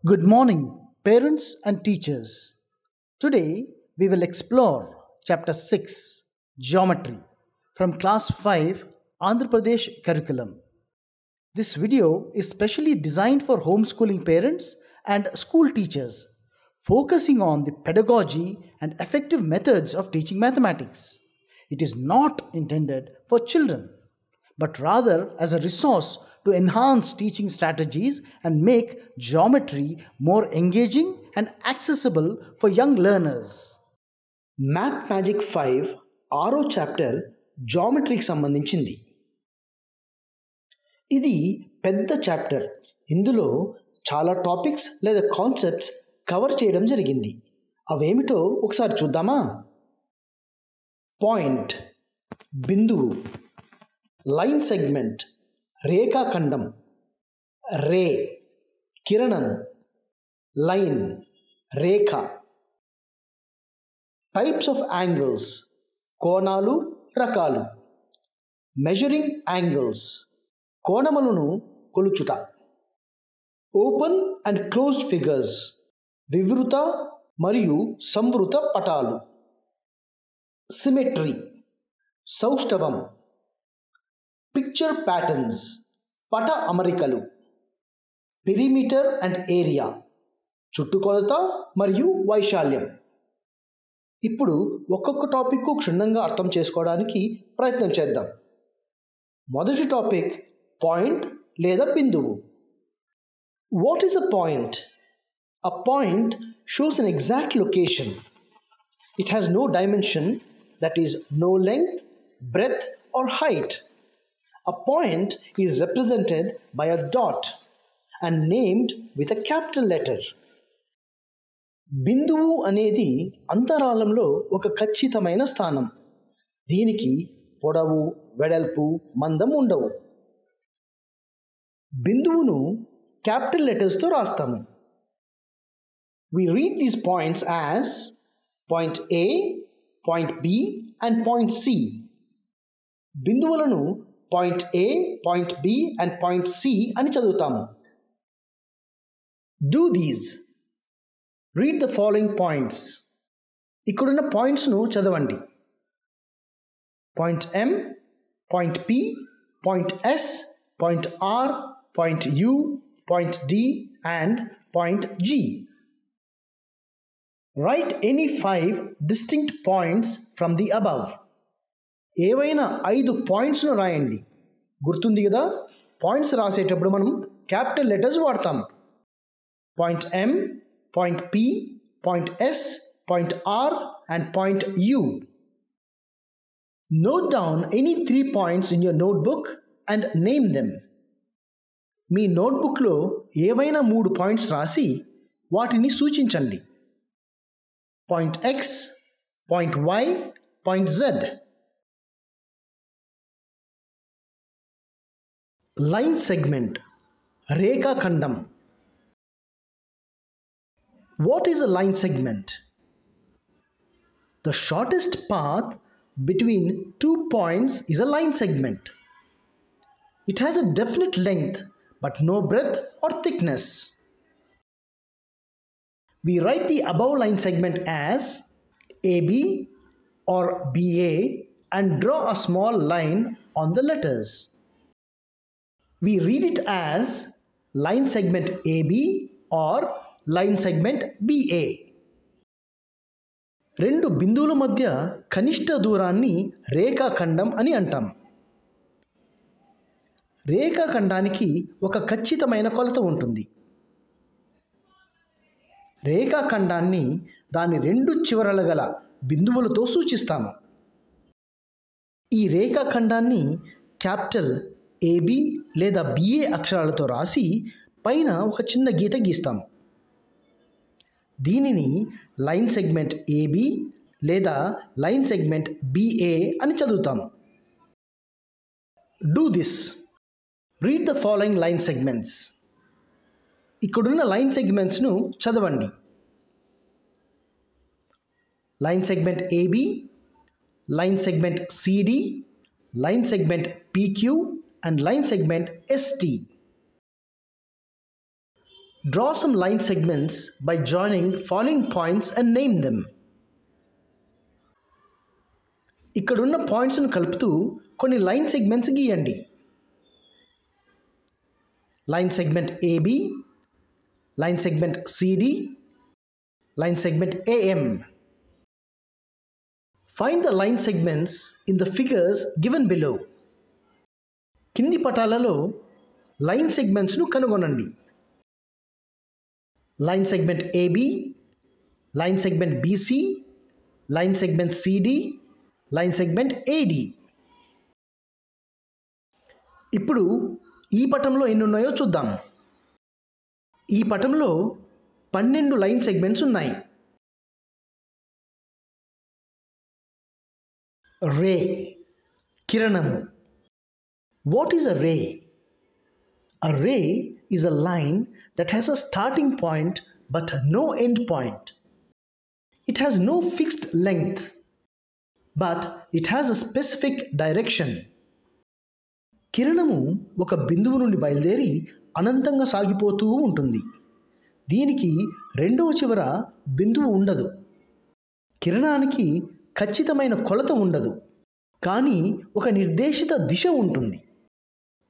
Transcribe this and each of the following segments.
Good morning, parents and teachers. Today we will explore Chapter 6 Geometry from Class 5 Andhra Pradesh curriculum. This video is specially designed for homeschooling parents and school teachers, focusing on the pedagogy and effective methods of teaching mathematics. It is not intended for children, but rather as a resource to enhance teaching strategies and make geometry more engaging and accessible for young learners. Math magic 5 ఆరో chapter జామెట్రీకి సంబంధించింది. ఇది పెద్ద chapter. ఇందులో చాలా topics లేదా concepts cover చేయడం జరిగింది. అవేమిటో ఒకసారి చూద్దామా? పాయింట్ బిందువు, లైన్ సెగ్మెంట్ రేఖాఖండం, రే కిరణం, లైన్ రేఖ. టైప్స్ ఆఫ్ యాంగిల్స్ కోణాలు రకాలు. మెజరింగ్ యాంగిల్స్ కోణములను కొలుచుట. ఓపెన్ అండ్ క్లోజ్డ్ ఫిగర్స్ వివృత మరియు సంవృత పటాలు. సిమెట్రీ సౌష్ఠవం. పిక్చర్ ప్యాటర్న్స్ పట అమరికలు. పెరిమీటర్ అండ్ ఏరియా చుట్టుకొలత మరియు వైశాల్యం. ఇప్పుడు ఒక్కొక్క టాపిక్ క్షుణ్ణంగా అర్థం చేసుకోవడానికి ప్రయత్నం చేద్దాం. మొదటి టాపిక్ పాయింట్ లేదా బిందువు. What is a point? A point shows an exact location. It has no dimension, that is no length, breadth or height. A point is represented by a dot and named with a capital letter. బిందువు అనేది అంతరాళంలో ఒక ఖచ్చితమైన స్థానం. దీనికి పొడవు, వెడల్పు, మందం ఉండవు. బిందువును క్యాపిటల్ లెటర్స్తో రాస్తాము. We read these points as point A, point B and point C. బిందువులను point A, point B and point C అని చదువుతాము. Do these. Read the following points. ఇక్కడున్న పాయింట్స్ను చదవండి. Point M, point P, point S, point R, point U, point D and point G. Right any 5 distinct points from the above. ఏవైనా 5 పాయింట్స్ను రాయండి. గుర్తుంది కదా, points రాసేటప్పుడు మనం క్యాపిటల్ లెటర్స్ వాడతాం. Point M, point P, point S, point R and point U. Note down any 3 points in your notebook and name them. మీ నోట్బుక్లో ఏవైనా 3 పాయింట్స్ రాసి వాటిని సూచించండి. Point X, point Y, point Z. Line segment రేఖాఖండం. What is a line segment? The shortest path between 2 points is a line segment. It has a definite length but no breadth or thickness. We write the above line segment as AB or BA and draw a small line on the letters. We read it as line segment AB or line segment BA. రెండు బిందువుల మధ్య కనిష్ట దూరాన్ని రేఖాఖండం అని అంటాం. రేఖాఖండానికి ఒక ఖచ్చితమైన కొలత ఉంటుంది. రేఖాఖండాన్ని దాని 2 చివరల గల బిందువులతో సూచిస్తాము. ఈ రేఖాఖండాన్ని క్యాపిటల్ ఏబి లేదా బిఏ అక్షరాలతో రాసి పైన ఒక చిన్న గీత గీస్తాము. దీనిని లైన్ సెగ్మెంట్ ఏబి లేదా లైన్ సెగ్మెంట్ బిఏ అని చదువుతాము. Do this. Read the following line segments. ఇక్కడున్న లైన్ సెగ్మెంట్స్ను చదవండి. Line segment AB, line segment CD, line segment PQ and line segment ST. Draw some line segments by joining following points and name them. ఇక్కడున్న పాయింట్స్ను కలుపుతూ కొన్ని line segments గీయండి. Line segment AB, line segment CD, line segment AM. Find the line segments in the figures given below. కింది పటాలలో line సెగ్మెంట్స్ను కనుగొనండి. Line segment AB, line segment BC, line segment CD, line segment AD. ఇప్పుడు ఈ పటంలో ఎన్ని ఉన్నాయో చూద్దాం. ఈ పటంలో 12 లైన్ సెగ్మెంట్స్ ఉన్నాయి. రే, కిరణము. What is a ray? A ray is a line that has a starting point but no end point. It has no fixed length, but it has a specific direction. కిరణము ఒక బిందువు నుండి బయలుదేరి అనంతంగా సాగిపోతూ ఉంటుంది. దీనికి రెండవ చివర బిందువు ఉండదు. కిరణానికి ఖచ్చితమైన కొలత ఉండదు, కానీ ఒక నిర్దేశిత దిశ ఉంటుంది.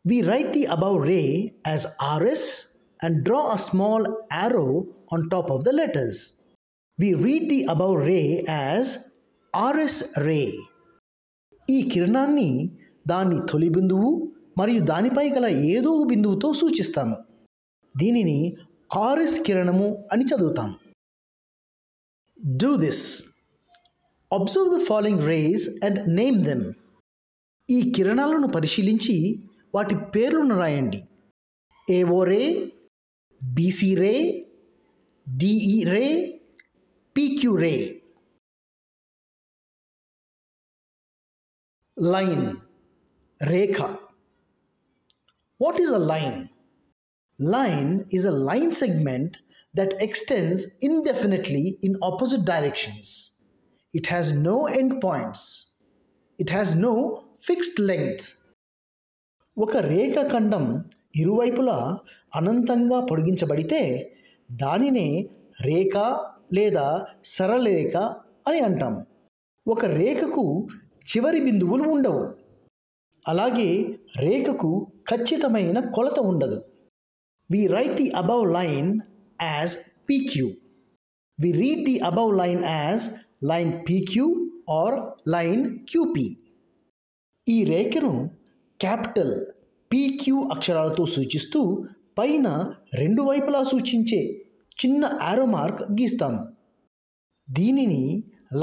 We write the above ray as RS and draw a small arrow on top of the letters. We read the above ray as RS ray. ఈ కిరణాన్ని దాని తొలి బిందువు మరియు దానిపై గల ఏదో బిందువుతో సూచిస్తాము. దీనిని RS కిరణము అని చదువుతాము. Do this. Observe the following rays and name them. ఈ కిరణాలను పరిశీలించి వాటి పేర్లను రాయండి. AO ray, BC ray, DE ray, PQ ray. Line, Rekha. What is a line? Line is a line segment that extends indefinitely in opposite directions. It has no endpoints. It has no fixed length. ఒక రేఖాఖండం ఇరువైపులా అనంతంగా పొడిగించబడితే దానినే రేఖ లేదా సరళ రేఖ అని అంటాము. ఒక రేఖకు చివరి బిందువులు ఉండవు. అలాగే రేఖకు ఖచ్చితమైన కొలత ఉండదు. We write the above line as PQ. We read the above line as line PQ or line QP. ఈ రేఖను క్యాపిటల్ PQ అక్షరాలతో సూచిస్తూ పైన రెండు వైపులా సూచించే చిన్న ఆరో మార్క్ గీస్తాము. దీనిని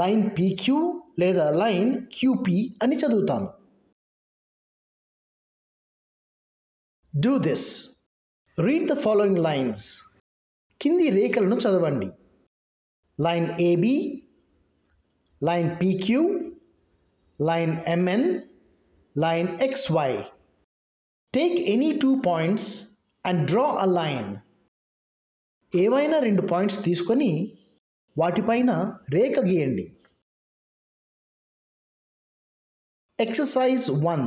లైన్ PQ లేదా లైన్ QP అని చదువుతాము. Do this. Read the following lines. కింది రేఖలను చదవండి. Line AB, line PQ, line MN, line XY. Take any 2 points and draw a line. ఏవైనా 2 పాయింట్స్ తీసుకొని వాటిపైన రేఖ గీయండి. Exercise 1.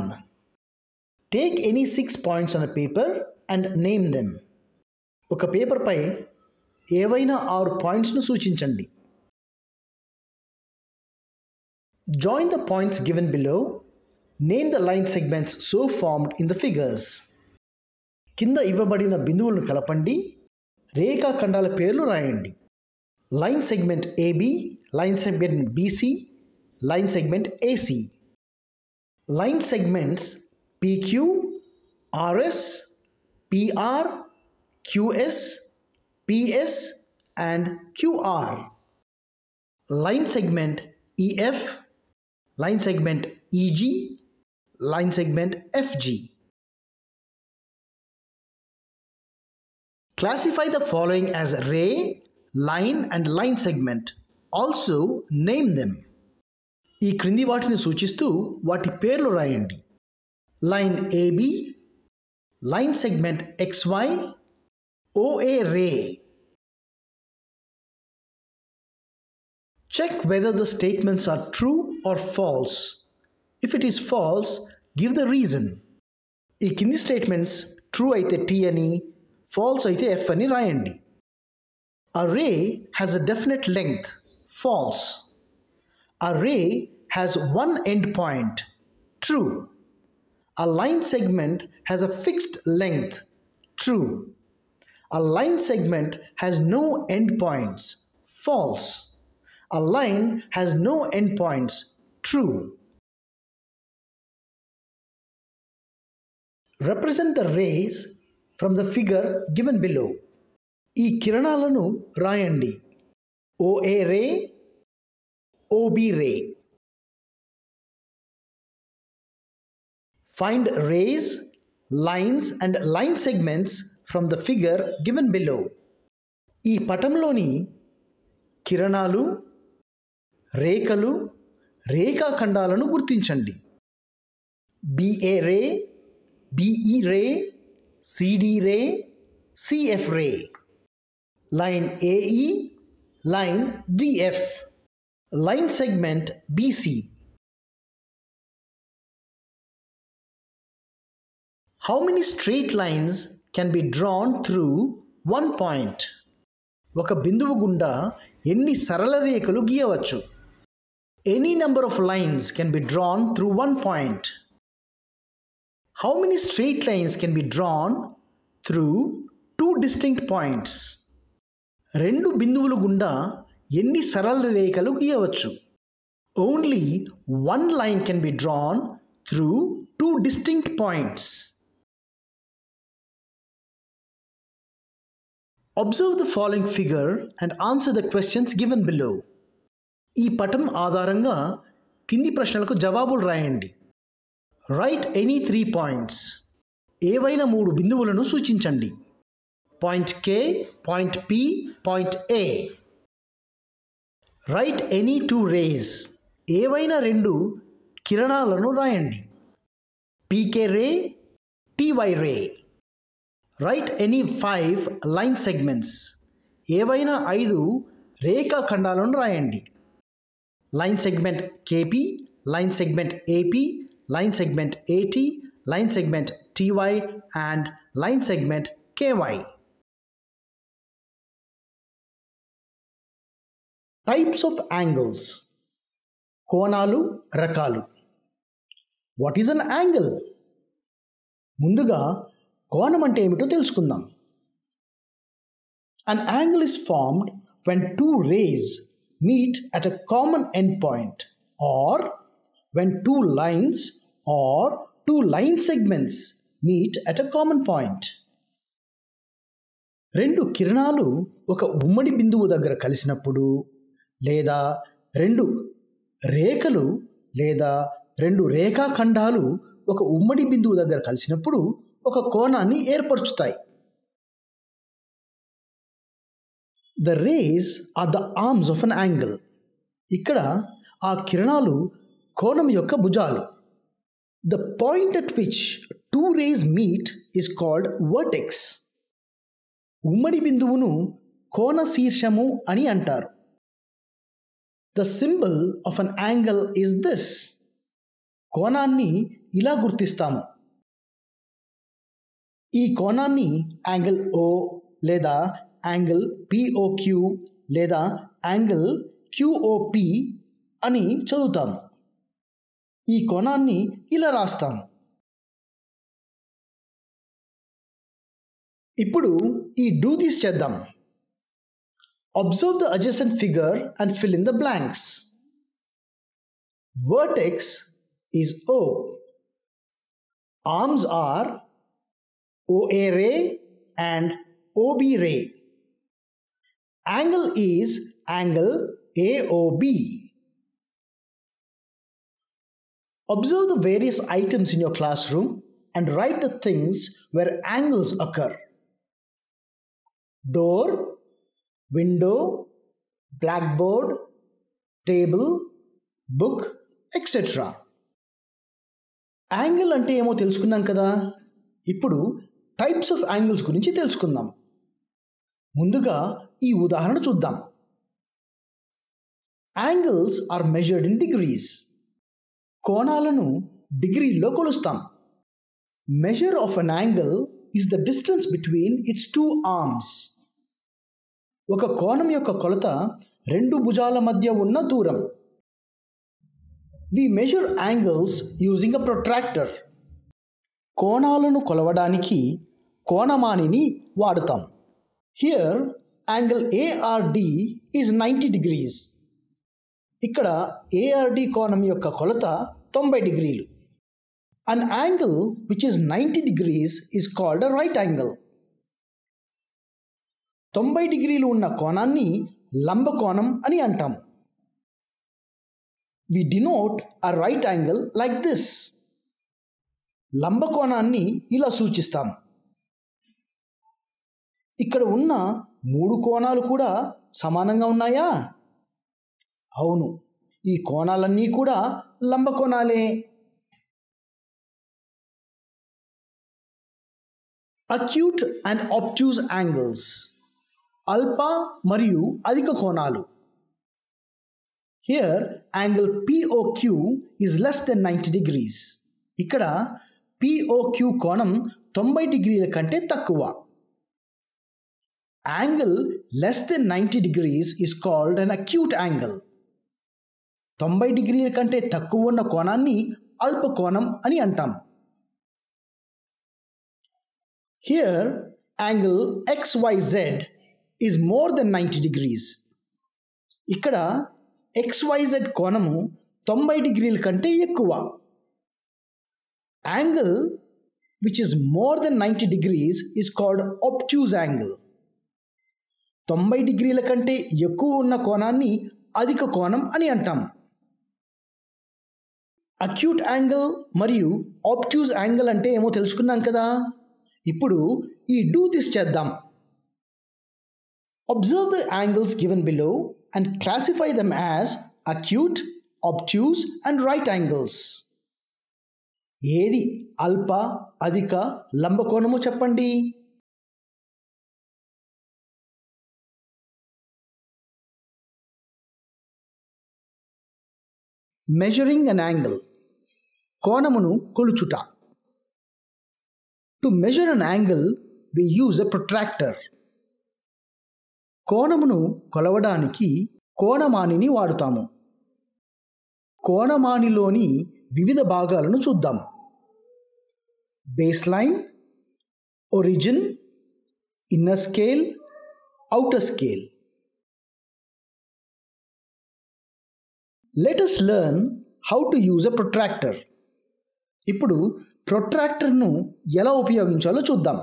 Take any 6 points on a paper and name them. ఒక పేపర్పై ఏవైనా 6 పాయింట్స్ను సూచించండి. Join the points given below. Name the line segments so formed in the figures. కింద ఇవ్వబడిన బిందువులను కలపండి. రేఖాఖండాల పేర్లు రాయండి. Line segment AB, line segment BC, line segment AC. Line segments PQ, RS, PR, QS, PS and QR. Line segment EF, line segment EG, line segment FG. Classify the following as ray, line and line segment. Also name them. ఈ క్రింది వాటిని సూచిస్తూ వాటి పేర్లు రాయండి. Line AB, line segment XY, OA ray. Check whether the statements are true or false. If it is false, give the reason. ఈ కింది statements true అయితే T అని, ఫాల్స్ అయితే F అని రాయండి. A ray has a definite length. False. A ray has one end point. True. A line segment has a fixed length. True. A line segment has no endpoints. False. A line has no endpoints. True. Represent the rays from the figure given below. ఈ కిరణాలను రాయండి. OA ray, OB ray. Find rays, lines and line segments from the figure given below. ఈ పటంలోని కిరణాలు, రేఖలు, రేఖాఖండాలను గుర్తించండి. BA ray, BE ray, CD ray, CF ray. Line AE, line DF. Line segment BC. How many straight lines can be drawn through one point? ఒక బిందువు గుండా ఎన్ని సరళ రేఖలు గీయవచ్చు? Any number of lines can be drawn through one point. How many straight lines can be drawn through two distinct points? రెండు బిందువుల గుండా ఎన్ని సరళ రేఖలు గీయవచ్చు? Only one line can be drawn through two distinct points. Observe the following figure and answer the questions given below. ఈ పటం ఆధారంగా కింది ప్రశ్నలకు జవాబులు రాయండి. Write any 3 points. ఏవైనా 3 బిందువులను సూచించండి. Point K, point P, point A. Write any 2 rays. ఏవైనా 2 కిరణాలను రాయండి. PK ray, TY ray. Write any 5 line segments. ఏవైనా 5 రేఖాఖండాలను రాయండి. Line segment KP, line segment AP, line segment AT, line segment TY and line segment KY. Types of angles. కోణాలు రకాలు. What is an angle? ముందుగా కోణం అంటే ఏమిటో తెలుసుకుందాం. An angle is formed when 2 rays meet at a common endpoint, or when 2 lines or 2 line segments meet at a common point. 2 కిరణాలు ఒక ఉమ్మడి బిందువు దగ్గర కలిసినప్పుడు, లేదా 2 రేఖలు లేదా 2 రేఖాఖండాలు ఒక ఉమ్మడి బిందువు దగ్గర కలిసినప్పుడు ఒక కోణాన్ని ఏర్పరుచుతాయి. The rays are the arms of an angle. ఇక్కడ ఆ కిరణాలు కోణం యొక్క భుజాలు. The point at which 2 rays meet is called vertex. ఉమ్మడి బిందువును కోణ శీర్షము అని అంటారు. The symbol of an angle is this. కోణాన్ని ఇలా గుర్తిస్తాము. ఈ కోణాన్ని యాంగిల్ O లేదా యాంగిల్ POQ లేదా యాంగిల్ QOP అని చదువుతాము. ఈ కోణాన్ని ఇలా రాస్తాము. ఇప్పుడు ఈ డూ దిస్ చేద్దాం. Observe the adjacent figure and fill in the blanks. Vertex is O. Arms are OA ray and OB ray. Angle is angle AOB. Observe the various items in your classroom and write the things where angles occur. Door, window, blackboard, table, book, etc. Angle అంటే ఏమో తెలుసుకున్నాం కదా. ఇప్పుడు types of angles గురించి తెలుసుకుందాం. ముందుగా ఈ ఉదాహరణ చూద్దాం. Angles are measured in degrees. కోణాలను డిగ్రీల్లో కొలుస్తాం. Measure of an angle is the distance between its two arms. ఒక కోణం యొక్క కొలత రెండు భుజాల మధ్య ఉన్న దూరం. We measure angles using a protractor. కోణాలను కొలవడానికి కోణమానిని వాడుతాం. Here angle ARD is 90 degrees. ఇక్కడ ARD కోణం యొక్క కొలత 90 డిగ్రీలు. An angle which is 90 degrees is called a right angle. 90 డిగ్రీలు ఉన్న కోణాన్ని లంబ కోణం అని అంటాం. We denote a right angle like this. లంబ కోణాన్ని ఇలా సూచిస్తాం. ఇక్కడ ఉన్న మూడు కోణాలు కూడా సమానంగా ఉన్నాయా? అవును, ఈ కోణాలన్నీ కూడా లంబ కోణాలే. అక్యూట్ అండ్ ఆబ్ట్యూజ్ యాంగిల్స్, అల్ప మరియు అధిక కోణాలు. Here angle POQ is less than 90 degrees. ఇక్కడ POQ కోణం 90 డిగ్రీల కంటే తక్కువ. Angle less than 90 degrees is called an acute angle. 90 డిగ్రీల కంటే తక్కువ ఉన్న కోణాన్ని అల్ప కోణం అని అంటాం. Here angle XYZ is more than 90 degrees. ఇక్కడ XYZ కోణము 90 డిగ్రీల కంటే ఎక్కువ. Angle which is more than 90 degrees is called obtuse angle. 90 డిగ్రీల కంటే ఎక్కువ ఉన్న కోణాన్ని అధిక కోణం అని అంటాం. అక్యూట్ యాంగిల్ మరియు ఆబ్ట్యూజ్ యాంగిల్ అంటే ఏమో తెలుసుకున్నాం కదా. ఇప్పుడు ఈ డూ దిస్ చేద్దాం. Observe the angles given below and classify them as acute, obtuse and right angles. ఏది అల్ప, అధిక, లంబ కోణము చెప్పండి. Measuring an angle, కోణమును కొలుచుట. To measure an angle, we use a protractor. కోణమును కొలవడానికి కోణమానిని వాడుతాము. కోణమానిలోని వివిధ భాగాలను చూద్దాం. Baseline, origin, inner scale, outer scale. Let us learn how to use a protractor. ఇప్పుడు ప్రొట్రాక్టర్ను ఎలా ఉపయోగించాలో చూద్దాం.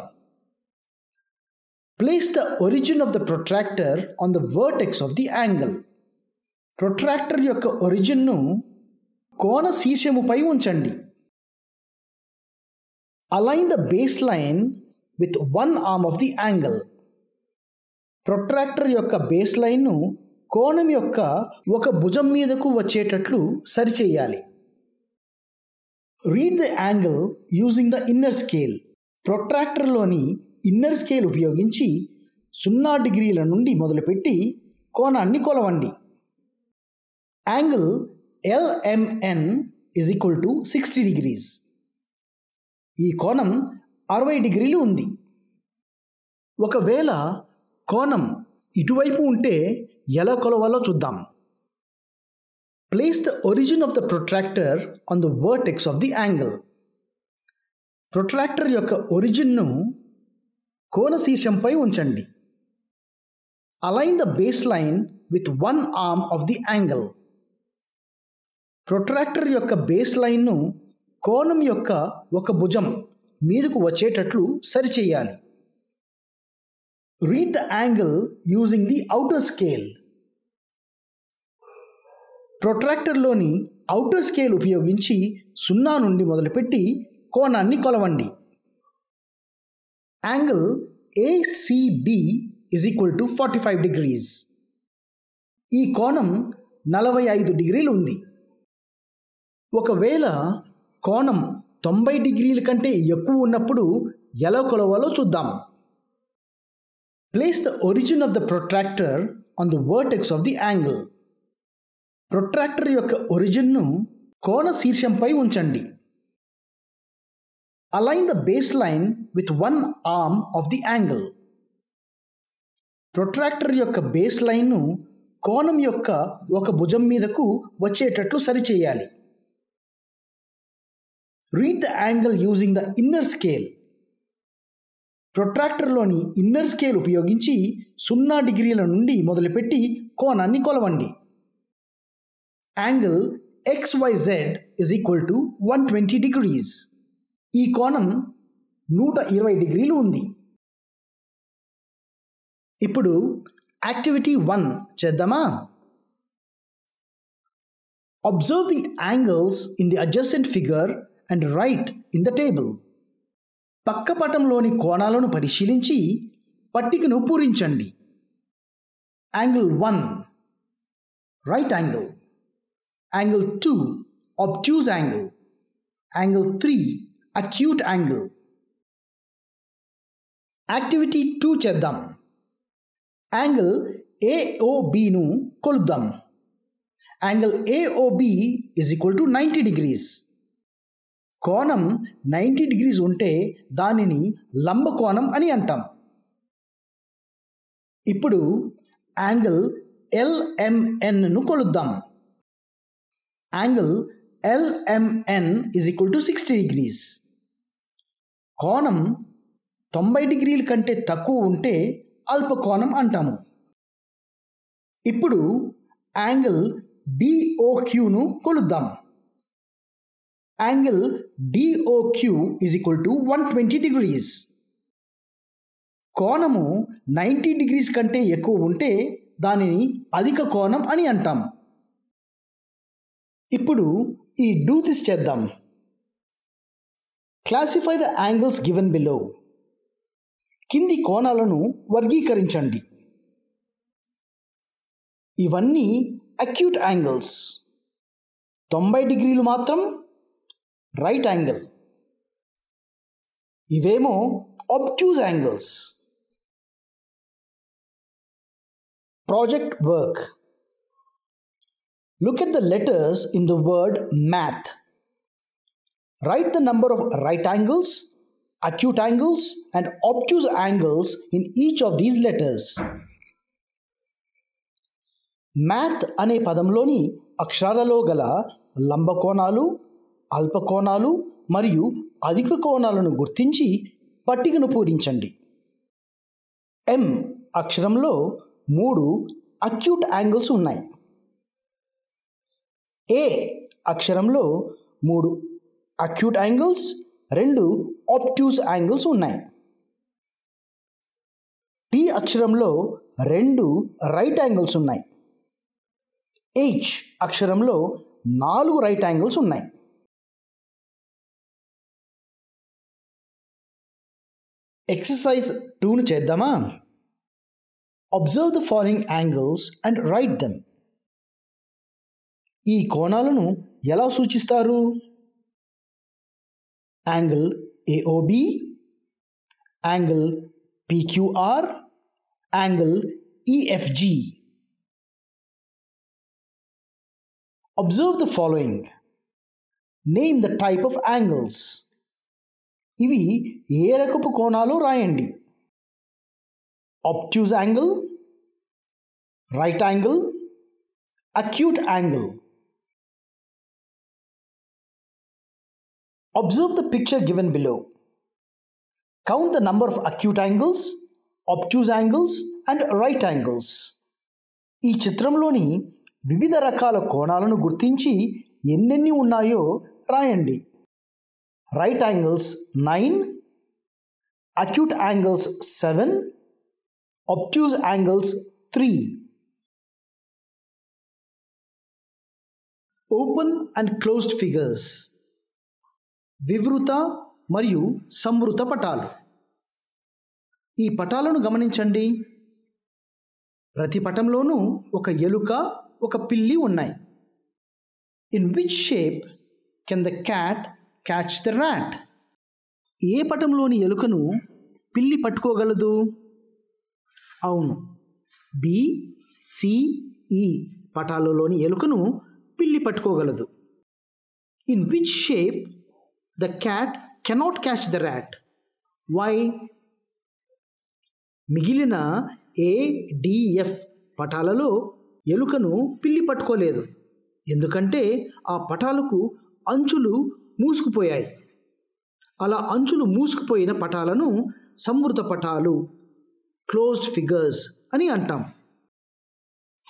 Place the origin of the protractor on the vertex of the angle. Protractor యొక్క ఒరిజిన్ను కోణ శీర్షముపై ఉంచండి. Align the baseline with one arm of the angle. Protractor యొక్క బేస్లైన్ను కోణం యొక్క ఒక భుజం మీదకు వచ్చేటట్లు సరిచేయాలి. Read the angle using the inner scale. ప్రొట్రాక్టర్లోని ఇన్నర్ స్కేల్ ఉపయోగించి 0 డిగ్రీల నుండి మొదలుపెట్టి కోణాన్ని కొలవండి. Angle LMN is equal to 60 degrees. ఈ కోణం 60 డిగ్రీలు ఉంది. ఒకవేళ కోణం ఇటువైపు ఉంటే ఎలా కొలవాలో చూద్దాం. Place the origin of the protractor on the vertex of the angle. Protractor యొక్క ఒరిజిన్ను కోణ శీర్షంపై ఉంచండి. Align the baseline with one arm of the angle. Protractor యొక్క బేస్లైన్ను కోణం యొక్క ఒక భుజం మీదకు వచ్చేటట్లు సరిచేయాలి. Read the angle using the outer scale. ప్రొట్రాక్టర్లోని outer scale ఉపయోగించి 0 నుండి మొదలుపెట్టి కోణాన్ని కొలవండి. Angle ACB is equal to 45 degrees. ఈ కోణం 45 డిగ్రీలు ఉంది. ఒకవేళ కోణం 90 డిగ్రీల కంటే ఎక్కువ ఉన్నప్పుడు ఎలా కొలవాలో చూద్దాం. Place the origin of the protractor on the vertex of the angle. Protractor యొక్క ఒరిజిన్ను కోణ శీర్షంపై ఉంచండి. Align the baseline with one arm of the angle. Protractor యొక్క బేస్ లైన్ను కోణం యొక్క ఒక భుజం మీదకు వచ్చేటట్లు సరిచేయాలి. Read the angle using the inner scale. ప్రొట్రాక్టర్లోని ఇన్నర్ స్కేల్ ఉపయోగించి 0 డిగ్రీల నుండి మొదలుపెట్టి కోణాన్ని కొలవండి. Angle XYZ is equal to 120 degrees. ఈ కోణం 120 డిగ్రీలు ఉంది. ఇప్పుడు యాక్టివిటీ 1 చేద్దామా? Observe the angles in the adjacent figure and write in the table. పక్కపటంలోని కోణాలను పరిశీలించి పట్టికను పూరించండి. Angle 1 right angle, angle 2 obtuse angle, angle 3 acute angle. Activity 2 చేద్దాం. యాంగిల్ AOBను కొలుద్దాం. Angle AOB is equal to 90 degrees. కోణం 90 degrees ఉంటే దానిని లంబ కోణం అని అంటాం. ఇప్పుడు యాంగిల్ LMNను కొలుద్దాం. Angle LMN is equal to 60 degrees. కోణం 90 డిగ్రీల కంటే తక్కువ ఉంటే అల్పకోణం అంటాము. ఇప్పుడు యాంగిల్ DOQను కొలుద్దాం. Angle DOQ is equal to 120 degrees. కోణము 90 degrees కంటే ఎక్కువ ఉంటే దానిని అధిక కోణం అని అంటాం. ఇప్పుడు ఈ డూ దిస్ చేద్దాం. Classify the angles given below. కింది కోణాలను వర్గీకరించండి. ఇవన్నీ అక్యూట్ యాంగిల్స్. 90 డిగ్రీలు మాత్రం రైట్ యాంగిల్. ఇవేమో obtuse angles. Project work. Look at the letters in the word math. Write the number of right angles, acute angles and obtuse angles in each of these letters. Math అనే పదంలోని అక్షరాలలో గల లంబకోణాలు, అల్పకోణాలు మరియు అధిక కోణాలను గుర్తించి పట్టికను పూరించండి. M అక్షరంలో 3 acute angles ఉన్నాయి. A అక్షరంలో 3 acute angles, 2 obtuse angles ఉన్నాయి. T అక్షరంలో 2 right angles ఉన్నాయి. H అక్షరంలో 4 రైట్ యాంగిల్స్ ఉన్నాయి. ఎక్సర్సైజ్ 2ను చేద్దామా? Observe the following angles and write them. ఈ కోణాలను ఎలా సూచిస్తారు? Angle AOB, angle PQR, angle EFG. Observe the following. Name the type of angles. ఇవి ఏ రకపు కోణాలు రాయండి. obtuse angle, right angle, acute angle. Observe the picture given below. Count the number of acute angles, obtuse angles and right angles. ఈ చిత్రంలోని వివిధ రకాల కోణాలను గుర్తించి ఎన్నెన్ని ఉన్నాయో రాయండి. Right angles 9, acute angles 7, obtuse angles 3. Open and closed figures. వివృత మరియు సంవృత పటాలు. ఈ పటాలను గమనించండి. ప్రతి పటంలోనూ ఒక ఎలుక, ఒక పిల్లి ఉన్నాయి. In which shape can the cat catch the rat? ఏ పటంలోని ఎలుకను పిల్లి పట్టుకోగలదు? అవును, BCE పటాలలోని ఎలుకను పిల్లి పట్టుకోగలదు. In which shape the cat cannot catch the rat? వై? మిగిలిన ADF పటాలలో ఎలుకను పిల్లి పట్టుకోలేదు. ఎందుకంటే ఆ పటాలకు అంచులు మూసుకుపోయాయి. అలా అంచులు మూసుకుపోయిన పటాలను సంవృత పటాలు, క్లోజ్డ్ ఫిగర్స్ అని అంటాం.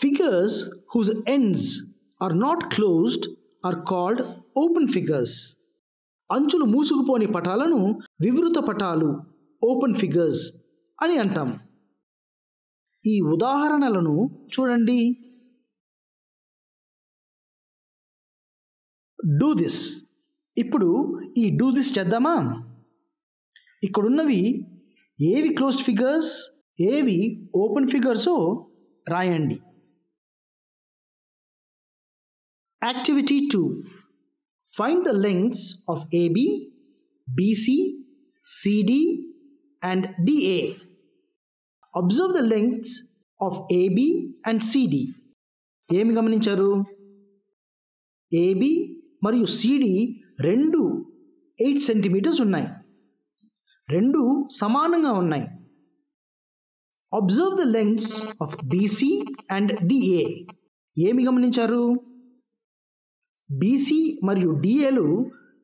Figures whose ends are not closed are called open figures. అంచులు మూసుకుపోని పటాలను వివృత పటాలు, ఓపెన్ ఫిగర్స్ అని అంటాం. ఈ ఉదాహరణలను చూడండి. Do this. ఇప్పుడు ఈ డూ దిస్ చేద్దామా? ఇక్కడున్నవి ఏవి క్లోజ్డ్ ఫిగర్స్, ఏవి ఓపెన్ ఫిగర్సో రాయండి. Activity 2. Find the lengths of AB, BC, CD and DA. Observe the lengths of AB and CD. ఏమి గమనించారు? AB మరియు CD రెండు 8 సెంటీమీటర్స్ ఉన్నాయి. రెండు సమానంగా ఉన్నాయి. Observe the lengths of BC and DA. ఏమి గమనించారు? BC మరియు DAలు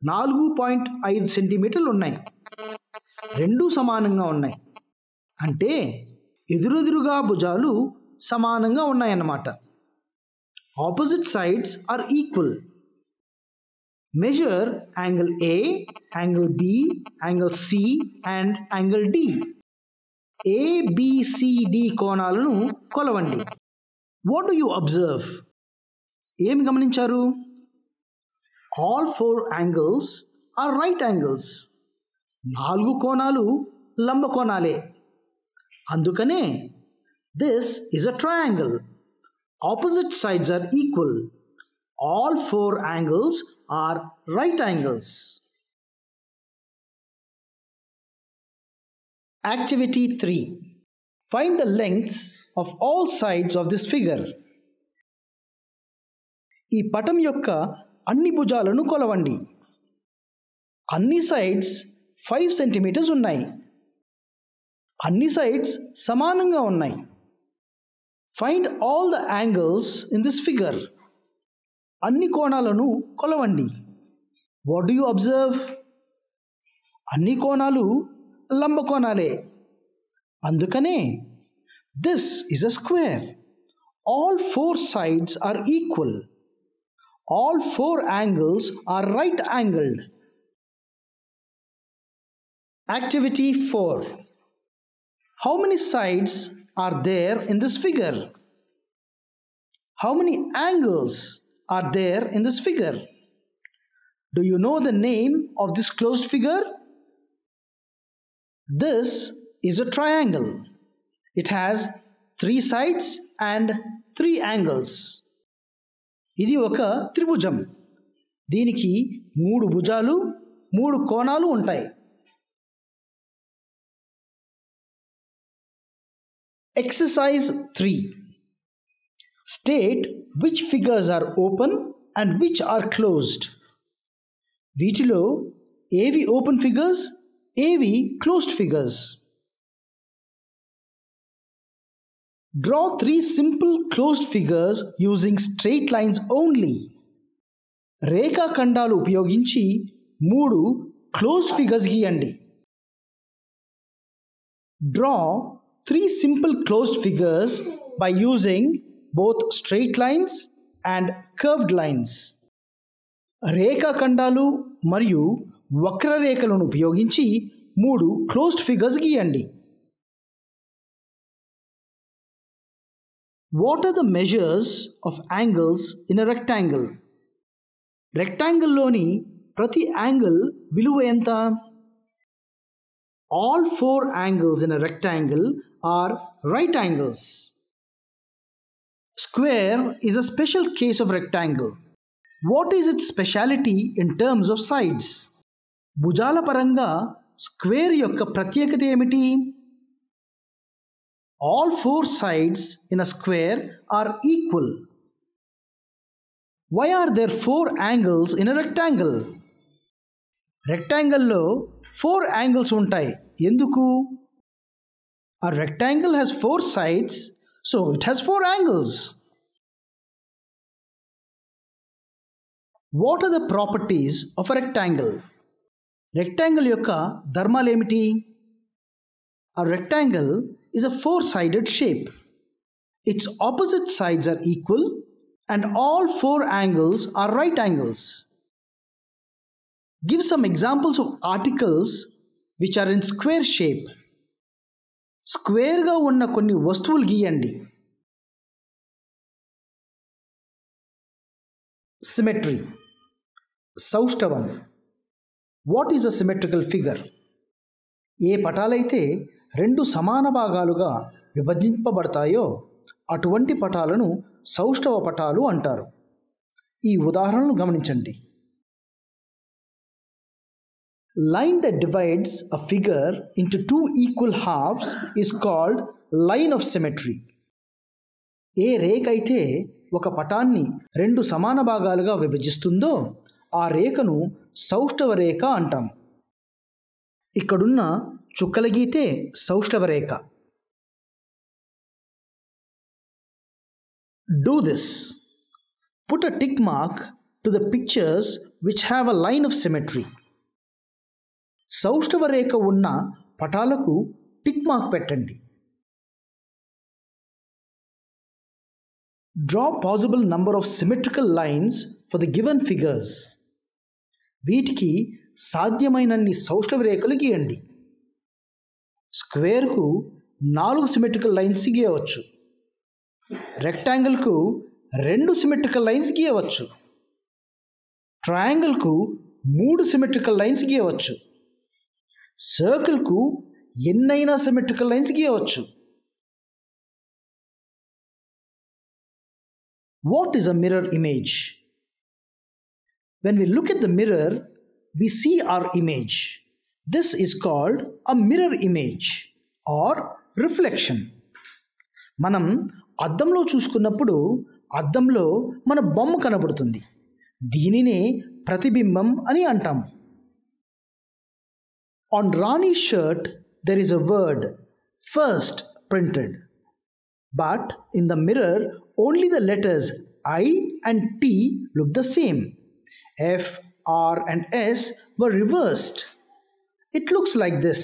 4.5 సెంటీమీటర్లు ఉన్నాయి. రెండు సమానంగా ఉన్నాయి. అంటే ఎదురెదురుగా భుజాలు సమానంగా ఉన్నాయన్నమాట. Opposite sides are equal. Measure angle A, angle B, angle C and angle D. ABCD కోణాలను కొలవండి. What do you observe? ఏమి గమనించారు? All 4 angles are right angles. 4 కోణాలు లంబ కోణాలే. అందుకనే this is a triangle. Opposite sides are equal. All 4 angles are right angles. Activity 3. Find the lengths of all sides of this figure. ఈ పటం యొక్క అన్ని భుజాలను కొలవండి. అన్ని సైడ్స్ 5 సెంటీమీటర్స్ ఉన్నాయి. అన్ని సైడ్స్ సమానంగా ఉన్నాయి. Find all the angles in this figure. అన్ని కోణాలను కొలవండి. What do you observe? అన్ని కోణాలు లంబ కోణాలే. అందుకనే this is a square. All 4 sides are equal. All 4 angles are right angled. Activity 4. How many sides are there in this figure? How many angles are there in this figure? Do you know the name of this closed figure? This is a triangle. It has 3 sides and 3 angles. ఇది ఒక త్రిభుజం. దీనికి 3 భుజాలు, 3 కోణాలు ఉంటాయి. Exercise 3. State which figures are open and which are closed. వీటిలో ఏవి open figures, ఏవి closed figures? Draw 3 simple closed figures using straight lines only. రేఖాఖండాలు ఉపయోగించి 3 క్లోజ్డ్ ఫిగర్స్ గీయండి. Draw 3 simple closed figures by using both straight lines and curved lines. రేఖాఖండాలు మరియు వక్రరేఖలను ఉపయోగించి 3 closed figures గీయండి. What are the measures of angles in a rectangle? రెక్టాంగిల్లోని ప్రతి angle విలువ ఎంత? All 4 angles in a rectangle are right angles. Square is a special case of rectangle. What is its speciality in terms of sides? భుజాల పరంగా square యొక్క ప్రత్యేకత ఏమిటి? All 4 sides in a square are equal. Why are there 4 angles in a rectangle? రెక్టాంగిల్లో 4 angles ఉంటాయి. ఎందుకు? A rectangle has 4 sides, so it has 4 angles. What are the properties of a rectangle? Rectangle యొక్క ధర్మాలు ఏమిటి? A rectangle is a 4-sided shape. Its opposite sides are equal and all 4 angles are right angles. Give some examples of articles which are in square shape. స్క్వేర్గా ఉన్న కొన్ని వస్తువులు గీయండి. Symmetry, సౌష్ఠవం. What is a symmetrical figure? ఏ పటాలైతే 2 సమాన భాగాలుగా విభజింపబడతాయో అటువంటి పటాలను సౌష్ఠవ పటాలు అంటారు. ఈ ఉదాహరణను గమనించండి. Line that divides a figure into 2 equal halves is called line of symmetry. ఏ రేఖ అయితే ఒక పటాన్ని 2 సమాన భాగాలుగా విభజిస్తుందో ఆ రేఖను సౌష్ఠవ రేఖ అంటాం. ఇక్కడున్న చుక్కల గీతే సౌష్ఠవ రేఖ. Do this. Put a tick mark to the pictures which have a line of symmetry. సౌష్ఠవ రేఖ ఉన్న పటాలకు టిక్ మార్క్ పెట్టండి. Draw possible number of symmetrical lines for the given figures. వీటికి సాధ్యమైనన్ని సౌష్ఠవ రేఖలు గీయండి. స్క్వేర్కు 4 సిమెట్రికల్ లైన్స్ గీయవచ్చు. రెక్టాంగిల్కు 2 సిమెట్రికల్ లైన్స్ గీయవచ్చు. ట్రయాంగిల్కు 3 symmetrical lines గీయవచ్చు. సర్కిల్కు ఎన్నైనా symmetrical lines గీయవచ్చు. What is a mirror image? When we look at the mirror, we see our image. This is called a mirror image or reflection. మనం అద్దంలో చూసుకున్నప్పుడు అద్దంలో మన బొమ్మ కనబడుతుంది. దీనినే ప్రతిబింబం అని అంటాము. On Rani's shirt, there is a word first printed. But in the mirror, only the letters I and T look the same. F, R and S were reversed. It looks like this.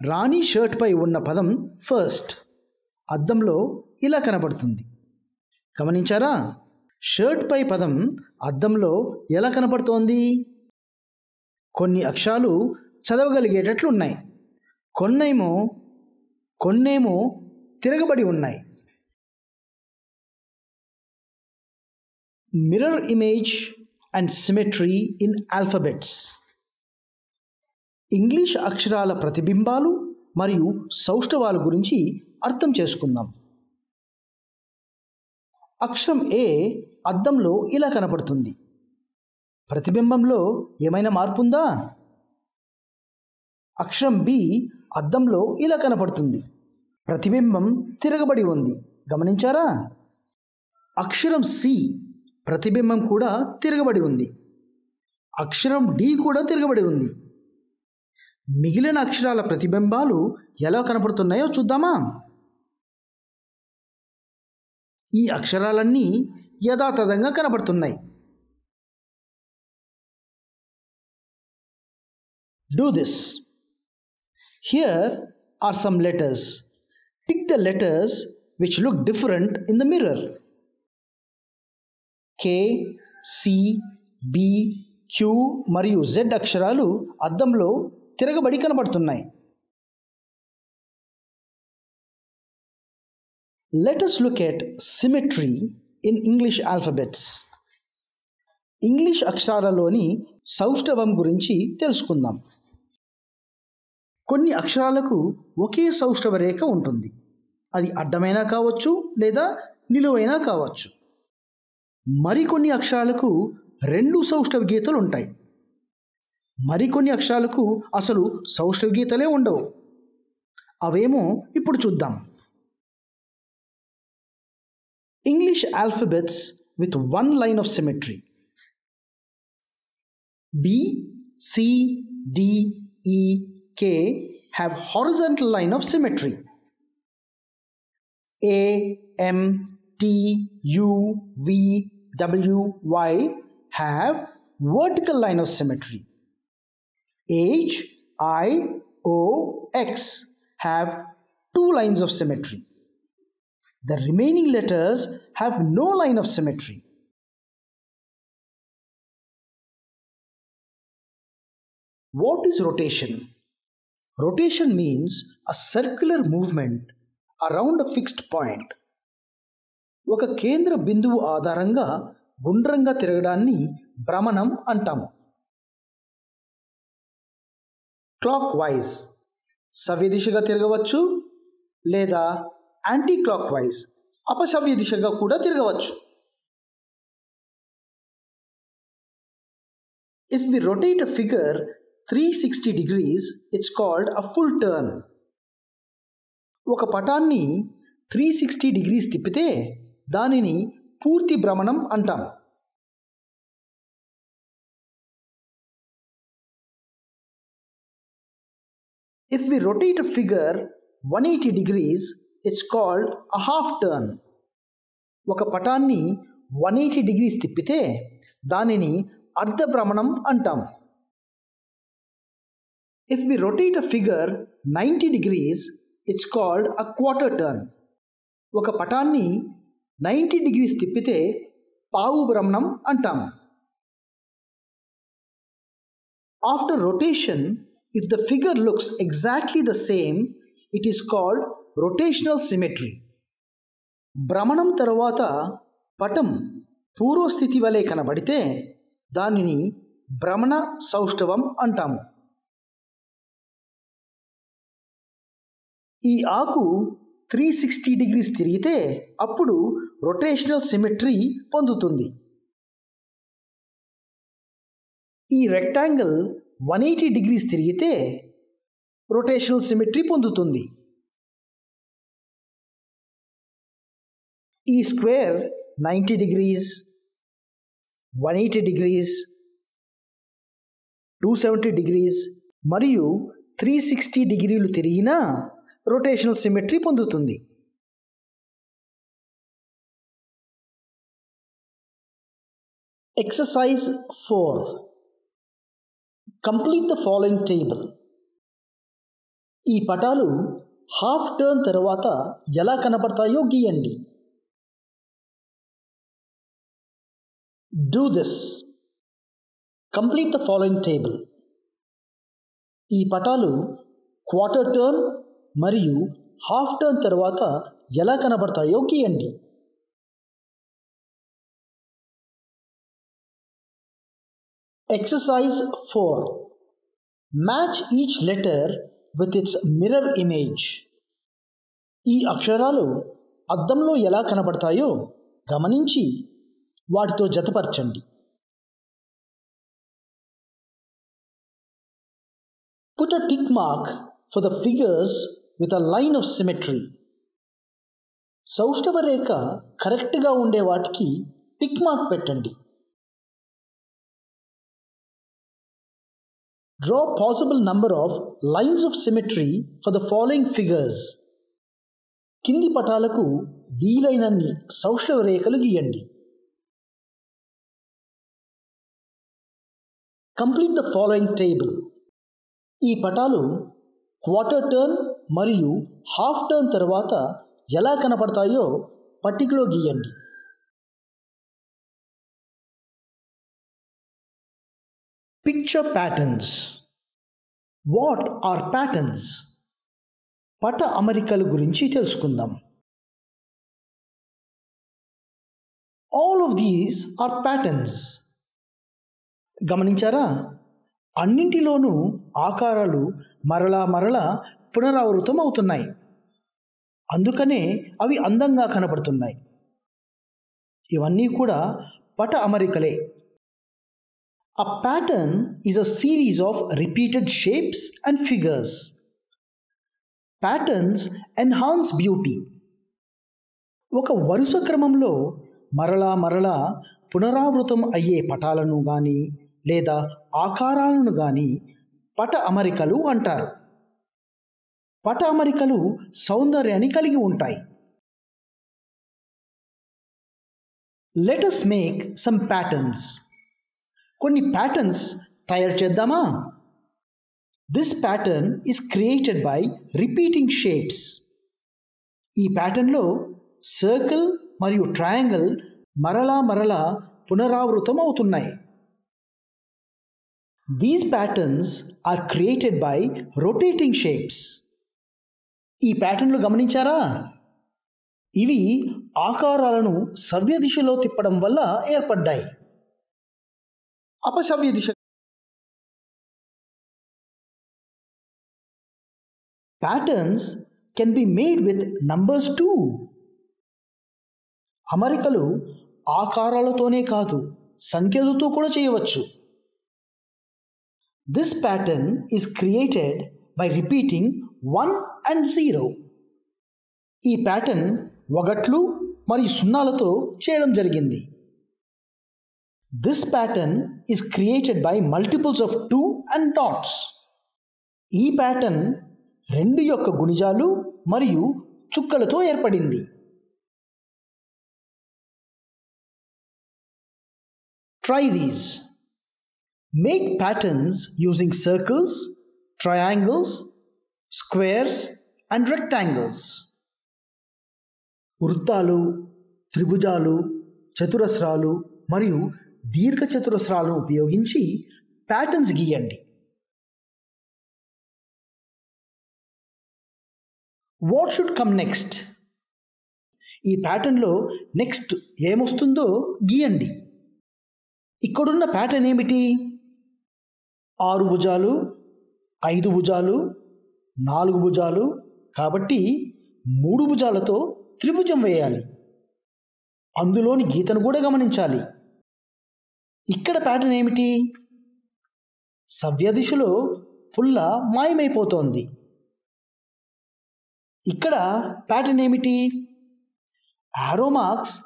Rani shirt పై ఉన్న పదం first అద్దంలో ఇలా కనపడుతుంది. గమనించారా? Shirt పై పదం అద్దంలో ఎలా కనపడుతోంది? కొన్ని అక్షరాలు చదవగలిగేటట్లు ఉన్నాయి. కొన్నేమో తిరగబడి ఉన్నాయి. Mirror image and symmetry in alphabets. English అక్షరాల ప్రతిబింబాలు మరియు సౌష్ఠవాల గురించి అర్థం చేసుకుందాం. అక్షరం ఏ అద్దంలో ఇలా కనపడుతుంది. ప్రతిబింబంలో ఏమైనా మార్పు ఉందా? అక్షరం బి అద్దంలో ఇలా కనపడుతుంది. ప్రతిబింబం తిరగబడి ఉంది. గమనించారా? అక్షరం సి ప్రతిబింబం కూడా తిరగబడి ఉంది. అక్షరం డి కూడా తిరగబడి ఉంది. మిగిలిన అక్షరాల ప్రతిబింబాలు ఎలా కనపడుతున్నాయో చూద్దామా? ఈ అక్షరాలన్నీ యథాతథంగా కనపడుతున్నాయి. Do this. Here are some letters. Tick the letters which look different in the mirror. K, C, B, Q మరియు Z అక్షరాలు అద్దంలో తిరగబడి కనబడుతున్నాయి. Let us look at symmetry in English alphabets. English అక్షరాలలోని సౌష్ఠవం గురించి తెలుసుకుందాం. కొన్ని అక్షరాలకు ఒకే సౌష్ఠవ రేఖ ఉంటుంది. అది అడ్డమైనా కావచ్చు లేదా నిలువైనా కావచ్చు. మరికొన్ని అక్షరాలకు 2 సౌష్ఠవ గీతలు ఉంటాయి. మరికొన్ని అక్షరాలకు అసలు సౌష్ఠవ గీతలే ఉండవు. అవేమో ఇప్పుడు చూద్దాం. English alphabets with one line of symmetry. B, C, D, E, K have horizontal line of symmetry. A, M, T, U, V, W, Y have vertical line of symmetry. H, I, O, X have two lines of symmetry. The remaining letters have no line of symmetry. What is rotation? Rotation means a circular movement around a fixed point. ఒక కేంద్ర బిందువు ఆధారంగా గుండ్రంగా తిరగడాన్ని భ్రమణం అంటాము. Clock wise సవ్య దిశగా తిరగవచ్చు లేదా యాంటీ క్లాక్ వైజ్ అపసవ్య దిశగా కూడా తిరగవచ్చు. If we rotate a figure 360 degrees, it's called a full turn. ఒక పటాన్ని 360 degrees తిప్పితే దానిని పూర్తి భ్రమణం అంటాం. If we rotate a figure 180 degrees, it's called a half turn. ఒక పటాన్ని 180 degrees తిప్పితే దానిని అర్ధ భ్రమణం అంటాం. If we rotate a figure 90 degrees, it's called a quarter turn. ఒక పటాన్ని 90 degrees తిప్పితే పావు భ్రమణం అంటాం. After rotation, if the figure looks exactly the same, it is called rotational symmetry. భ్రమణం తరువాత పటం పూర్వస్థితి వలె కనబడితే దానిని భ్రమణ సౌష్ఠవం అంటాము. ఈ ఆకు 360 degrees తిరిగితే అప్పుడు రొటేషనల్ సిమెట్రీ పొందుతుంది. ఈ రెక్టాంగిల్ 180 degrees తిరిగితే రొటేషనల్ సిమెట్రీ పొందుతుంది. ఈ స్క్వేర్ 90 degrees, 180 degrees, 270 degrees మరియు 360 డిగ్రీలు తిరిగినా రొటేషనల్ సిమెట్రీ పొందుతుంది. Exercise 4. Complete the following table. ఈ పటాలు హాఫ్ టర్న్ తర్వాత ఎలా కనపడతాయో గీయండి. Do this. Complete the following table. ఈ పటాలు క్వార్టర్ టర్న్ మరియు హాఫ్ టర్న్ తర్వాత ఎలా కనబడతాయో గీయండి. Exercise 4. Match each letter with its mirror image. ఈ అక్షరాలు అద్దంలో ఎలా కనబడతాయో గమనించి వాటితో జతపరచండి. Put a tick mark for the figures with a line of symmetry. సౌష్ఠవ రేఖ కరెక్ట్గా ఉండే వాటికి టిక్ మార్క్ పెట్టండి. Draw possible number of lines of symmetry for the following figures. కింది పటాలకు వీలైనన్ని సౌష్ఠవ రేఖలు గీయండి. Complete the following table. ఈ పటాలు క్వార్టర్ టర్న్ మరియు హాఫ్ టర్న్ తర్వాత ఎలా కనపడతాయో పట్టికలో గీయండి. Picture patterns. What are patterns? పట అమరికల గురించి తెలుసుకుందాం. All of these are patterns. గమనించారా? అన్నింటిలోనూ ఆకారాలు మరలా పునరావృతం అవుతున్నాయి. అందుకనే అవి అందంగా కనబడుతున్నాయి. ఇవన్నీ కూడా పట అమరికలే. A pattern is a series of repeated shapes and figures. Patterns enhance beauty. ఒక వరుస క్రమంలో మరలా పునరావృతం అయ్యే పటాలను కానీ లేదా ఆకారాలను కానీ పట అమరికలు అంటారు. పట అమరికలు సౌందర్యాన్ని కలిగి ఉంటాయి. Let us make some patterns. కొన్ని ప్యాటర్న్స్ తయారు చేద్దామా? This pattern is created by repeating shapes. ఈ ప్యాటర్న్లో సర్కిల్ మరియు ట్రయాంగిల్ మరలా పునరావృతం అవుతున్నాయి. These patterns are created by rotating shapes. ఈ ప్యాటర్న్లు గమనించారా? ఇవి ఆకారాలను సవ్య దిశలో తిప్పడం వల్ల ఏర్పడ్డాయి. అపసవ్య దిశ. Patterns can be made with numbers too. అమరికలు ఆకారాలతోనే కాదు, సంఖ్యలతో కూడా చేయవచ్చు. This pattern is created by repeating 1 and 0. ఈ ప్యాటర్న్ ఒకట్లు మరియు సున్నాలతో చేయడం జరిగింది. This pattern is created by multiples of 2 and dots. ఈ ప్యాటర్న్ 2 యొక్క గుణిజాలు మరియు చుక్కలతో ఏర్పడింది. Try these. Make patterns using circles, triangles, squares and rectangles. వృత్తాలు, త్రిభుజాలు, చతురస్రాలు మరియు దీర్ఘ చతురస్రాలను ఉపయోగించి ప్యాటర్న్స్ గీయండి. What should come next? ఈ ప్యాటర్న్లో నెక్స్ట్ ఏమొస్తుందో గీయండి. ఇక్కడున్న ప్యాటర్న్ ఏమిటి? 6 భుజాలు, 5 భుజాలు, 4 భుజాలు. కాబట్టి 3 భుజాలతో త్రిభుజం వేయాలి. అందులోని గీతను కూడా గమనించాలి. ఇక్కడ ప్యాటర్న్ ఏమిటి? సవ్య దిశలో పుల్ల మాయమైపోతోంది. ఇక్కడ ప్యాటర్న్ ఏమిటి? యారో మార్క్స్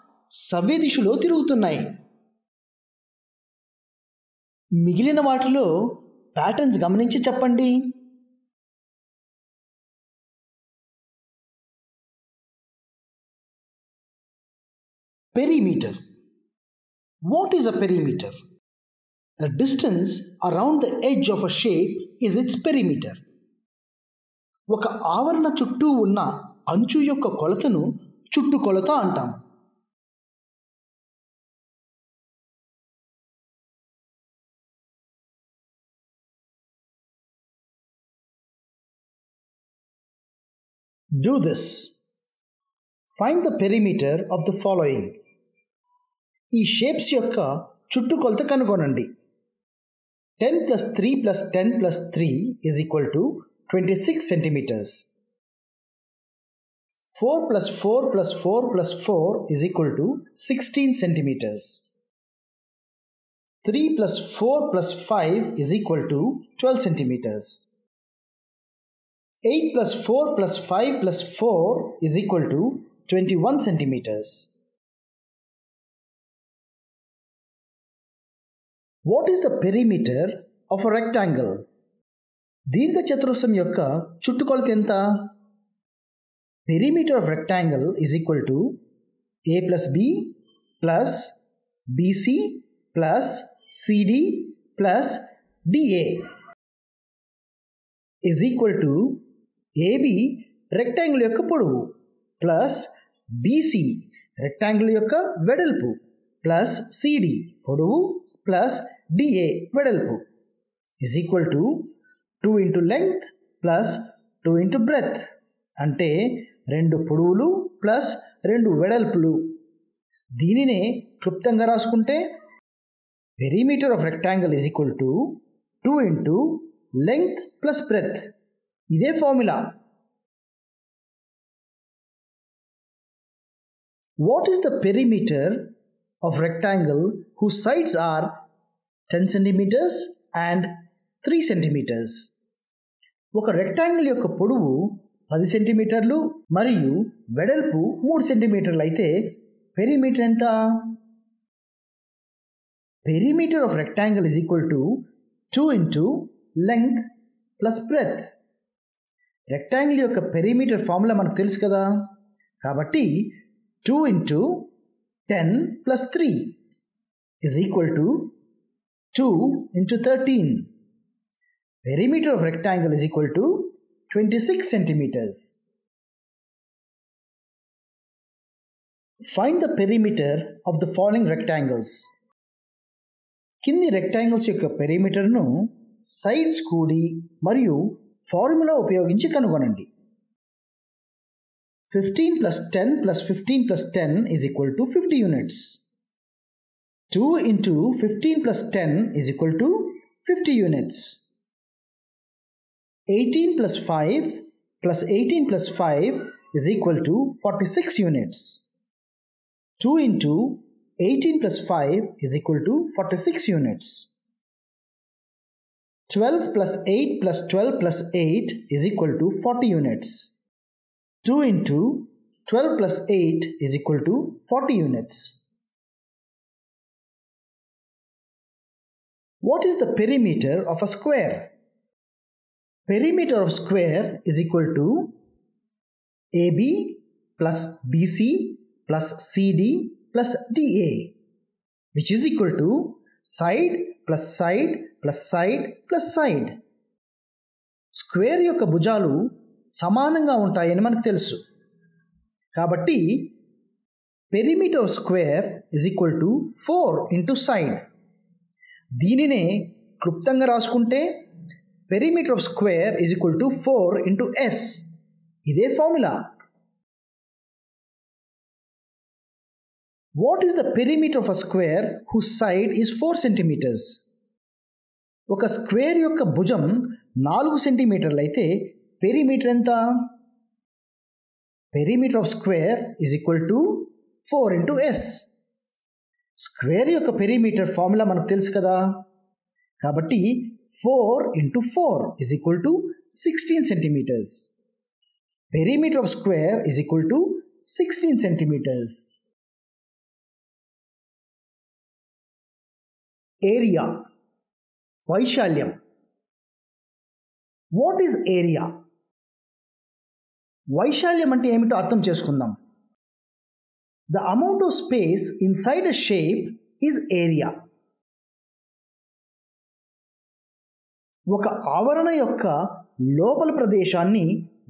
సవ్య దిశలో తిరుగుతున్నాయి. మిగిలిన వాటిలో ప్యాటర్న్స్ గమనించి చెప్పండి. Perimeter. What is a perimeter? The distance around the edge of a shape is its perimeter. ఒక ఆవరణ చుట్టూ ఉన్న అంచు యొక్క కొలతను చుట్టుకొలత అంటాము. Do this. Find the perimeter of the following. ఈ షేప్స్ యొక్క చుట్టుకొలత కనుగొనండి. 10 + 3 + 10 + 3 is equal to 26 centimeters. 4 + 4 + 4 + 4 is equal to 16 centimeters. 3 + 4 + 5 is equal to 12 centimeters. 8 + 4 + 5 + 4 is equal to 21 centimeters. What is the perimeter of a rectangle? దీర్ఘ చతురస్రం యొక్క చుట్టుకొలత ఎంత? Perimeter of rectangle is equal to a + b plus bc plus cd plus da is equal to AB rectangle యొక్క పొడవు plus BC rectangle యొక్క వెడల్పు plus CD పొడవు ప్లస్ DA వెడల్పు is equal to 2 into length plus 2 into breadth. అంటే 2 పొడవులు plus 2 వెడల్పులు. దీనినే క్లుప్తంగా రాసుకుంటే perimeter of rectangle is equal to 2 into length plus breadth. ఇదే formula. What is the perimeter of rectangle whose sides are 10 centimeters and 3 centimeters? ఒక rectangle యొక్క పొడవు 10 సెంటీమీటర్లు మరియు వెడల్పు 3 సెంటీమీటర్లు అయితే పెరిమీటర్ ఎంత? Perimeter of rectangle is equal to 2 into length plus breadth. Rectangle యొక్క పెరిమీటర్ ఫార్ములా మనకు తెలుసు కదా. కాబట్టి 2 into 10 plus 3 is equal to 2 into 13. Perimeter of rectangle is equal to 26 centimeters. Find the perimeter of the following rectangles. కింది rectangles యొక్క పెరిమీటర్ను sides కూడి మరియు formula ఉపయోగించి కనుగొనండి. 15 plus 10 plus 15 plus 10 is equal to 50 units. 2 into 15 plus 10 is equal to 50 units. 18 plus 5 plus 18 plus 5 is equal to 46 units. 2 into 18 plus 5 is equal to 46 units. 12 plus 8 plus 12 plus 8 is equal to 40 units. 2 into 12 plus 8 is equal to 40 units. What is the perimeter of a square? Perimeter of square is equal to AB plus BC plus CD plus DA, which is equal to side plus side plus side plus side. Square యొక్క భుజాలు సమానంగా ఉంటాయని మనకు తెలుసు. కాబట్టి perimeter of square is equal to 4 into side. దీనినే క్లుప్తంగా రాసుకుంటే perimeter of square is equal to 4 into S. ఇదే formula. What is the perimeter of a square whose side is 4 centimetres? ఒక స్క్వేర్ యొక్క భుజం 4 సెంటీమీటర్లు అయితే పెరిమీటర్ ఎంత? Perimeter of square is equal to 4 into S. Square యొక్క perimeter formula మనకు తెలుసు కదా. కాబట్టి 4 into 4 is equal to 16 centimetres. Perimeter of square is equal to 16 centimetres. Area, వైశాల్యం. What is area? వైశాల్యం అంటే ఏమిటో అర్థం చేసుకుందాం. The amount of space inside a shape is area. ఒక ఆవరణ యొక్క లోపల ప్రదేశాన్ని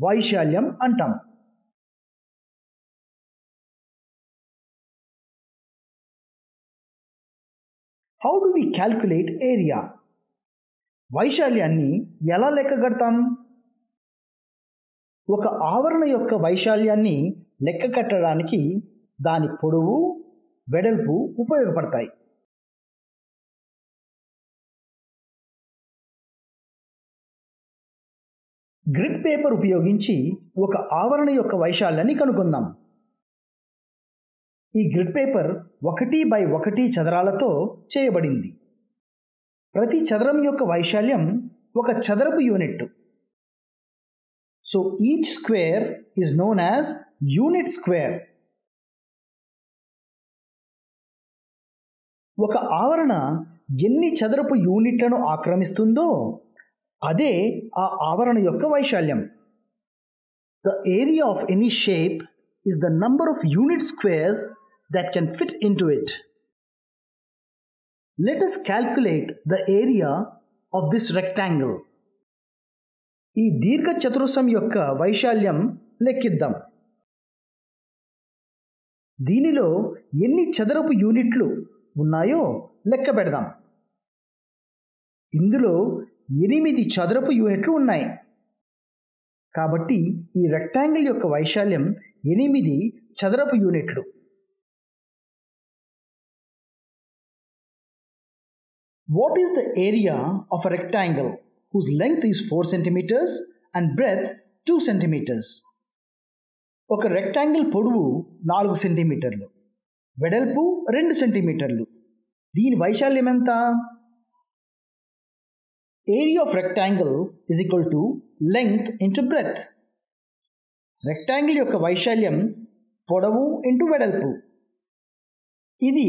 వైశాల్యం అంటాం. How do we calculate area? వైశాల్యాన్ని ఎలా లెక్కగడతాం? ఒక ఆవరణ యొక్క వైశాల్యాన్ని లెక్క కట్టడానికి దాని పొడవు, వెడల్పు ఉపయోగపడతాయి. గ్రిడ్ పేపర్ ఉపయోగించి ఒక ఆవరణ యొక్క వైశాల్యాన్ని కనుగొందాం. ఈ గ్రిడ్ పేపర్ 1x1 చదరాలతో చేయబడింది. ప్రతి చదరం యొక్క వైశాల్యం ఒక చదరపు unit. So each square is known as unit square. ఒక ఆవరణ ఎన్ని చదరపు యూనిట్లను ఆక్రమిస్తుందో అదే ఆ ఆవరణ యొక్క వైశాల్యం. The area of any shape is the number of unit squares that can fit into it. Let us calculate the area of this rectangle. ఈ దీర్ఘ చతురస్రం యొక్క వైశాల్యం లెక్కిద్దాం. దీనిలో ఎన్ని చదరపు యూనిట్లు ఉన్నాయో లెక్క పెడదాం. ఇందులో 8 చదరపు యూనిట్లు ఉన్నాయి. కాబట్టి ఈ రెక్టాంగిల్ యొక్క వైశాల్యం 8 చదరపు యూనిట్లు. What is the area of a rectangle whose length is 4 centimeters and breadth 2 centimeters? ఒక రెక్టాంగిల్ పొడవు 4 సెంటీమీటర్లు, వెడల్పు 2 సెంటీమీటర్లు. దీని వైశాల్యం ఎంత? Area of rectangle is equal to length into breadth. Rectangle యొక్క వైశాల్యం పొడవు ఇంటూ వెడల్పు. ఇది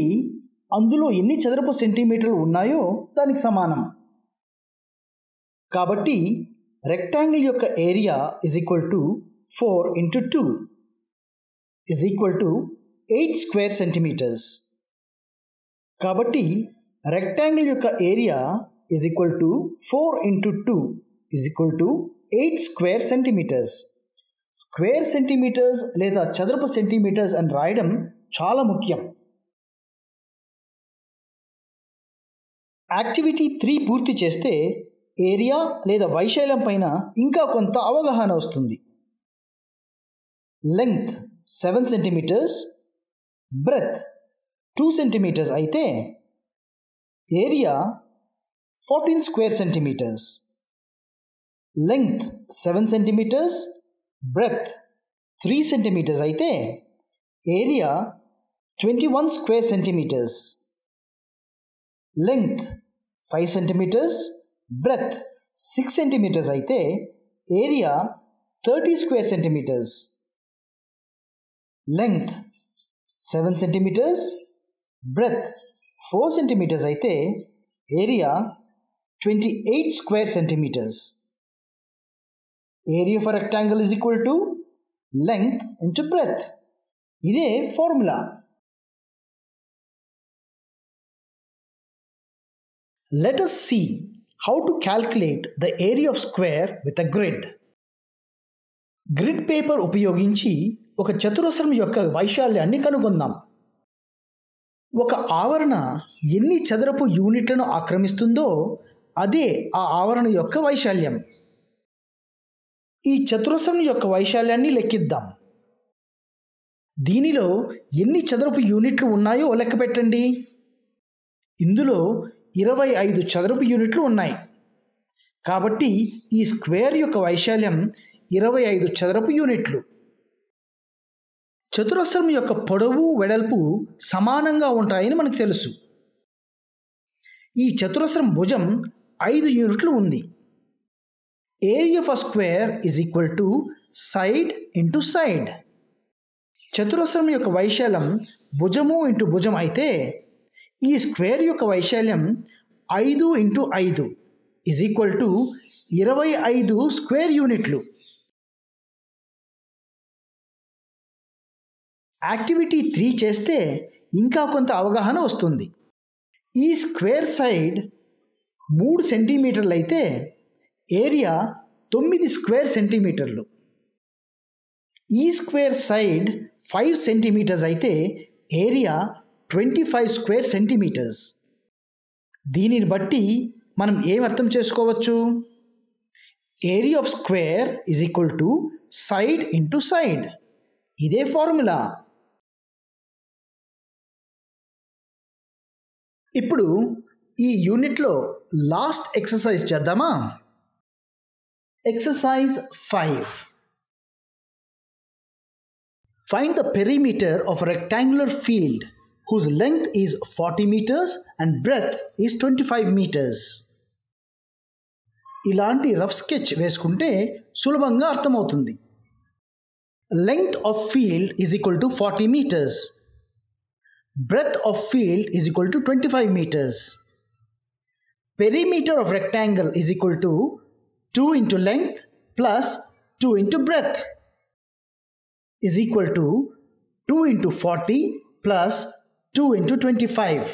అందులో ఎన్ని చదరపు సెంటీమీటర్లు ఉన్నాయో దానికి సమానం. కాబట్టి రెక్టాంగిల్ యొక్క area is equal to 4 into 2 is equal to 8 square centimetres. కాబట్టి రెక్టాంగిల్ యొక్క area is equal to 4 into 2 is equal to 8 square centimetres. Square centimetres లేదా చదరపు సెంటీమీటర్స్ అని రాయడం చాలా ముఖ్యం. యాక్టివిటీ 3 పూర్తి చేస్తే ఏరియా లేదా వైశాల్యం పైన ఇంకా కొంత అవగాహన వస్తుంది. లెంగ్త్ 7 సెంటీమీటర్స్, బ్రెత్ 2 సెంటీమీటర్స్ అయితే area 14 square centimetres. Length 7 centimetres, breadth 3 centimetres అయితే area 21 square centimetres. Length 5 centimetres, breadth 6 centimetres అయితే area 30 square centimetres. Length 7 centimetres, breadth 4 centimetres అయితే area 28 square centimetres. Area for rectangle is equal to length into breadth. ఇదే formula. Let us see how to calculate the area of square with a grid. Grid paper ఉపయోగించి ఒక చతురస్రం యొక్క వైశాల్యాన్ని కనుగొందాం. ఒక ఆవరణ ఎన్ని చదరపు యూనిట్లను ఆక్రమిస్తుందో అదే ఆ ఆవరణ యొక్క వైశాల్యం. ఈ చతురస్రం యొక్క వైశాల్యాన్ని లెక్కిద్దాం. దీనిలో ఎన్ని చదరపు యూనిట్లు ఉన్నాయో లెక్క పెట్టండి. ఇందులో 25 చదరపు యూనిట్లు ఉన్నాయి. కాబట్టి ఈ స్క్వేర్ యొక్క వైశాల్యం 25 చదరపు యూనిట్లు. చతురస్రం యొక్క పొడవు వెడల్పు సమానంగా ఉంటాయని మనకు తెలుసు. ఈ చతురస్రం భుజం 5 యూనిట్లు ఉంది. Area for square is equal to side into side. చతురస్రం యొక్క వైశాల్యం భుజము ఇంటూ భుజం అయితే ఈ స్క్వేర్ యొక్క వైశాల్యం 5 into 5 is equal to 25 square యూనిట్లు. యాక్టివిటీ 3 చేస్తే ఇంకా కొంత అవగాహన వస్తుంది. ఈ స్క్వేర్ సైడ్ 3 సెంటీమీటర్లు అయితే ఏరియా 9 స్క్వేర్ సెంటీమీటర్లు. ఈ స్క్వేర్ సైడ్ 5 సెంటీమీటర్స్ అయితే ఏరియా 25 స్క్వేర్ సెంటీమీటర్స్. దీనిని బట్టి మనం ఏం అర్థం చేసుకోవచ్చు? Area of square is equal to side into side. ఇదే ఫార్ములా. ఇప్పుడు ఈ యూనిట్లో లాస్ట్ ఎక్సర్సైజ్ చేద్దామా? Exercise 5. Find the perimeter of a rectangular field whose length is 40 meters and breadth is 25 meters. ఇలాంటి రఫ్ స్కెచ్ వేసుకుంటే సులభంగా అర్థమవుతుంది. Length of field is equal to 40 meters. Breadth of field is equal to 25 meters. Perimeter of rectangle is equal to 2 into length plus 2 into breadth is equal to 2 into 40 plus 2 into 25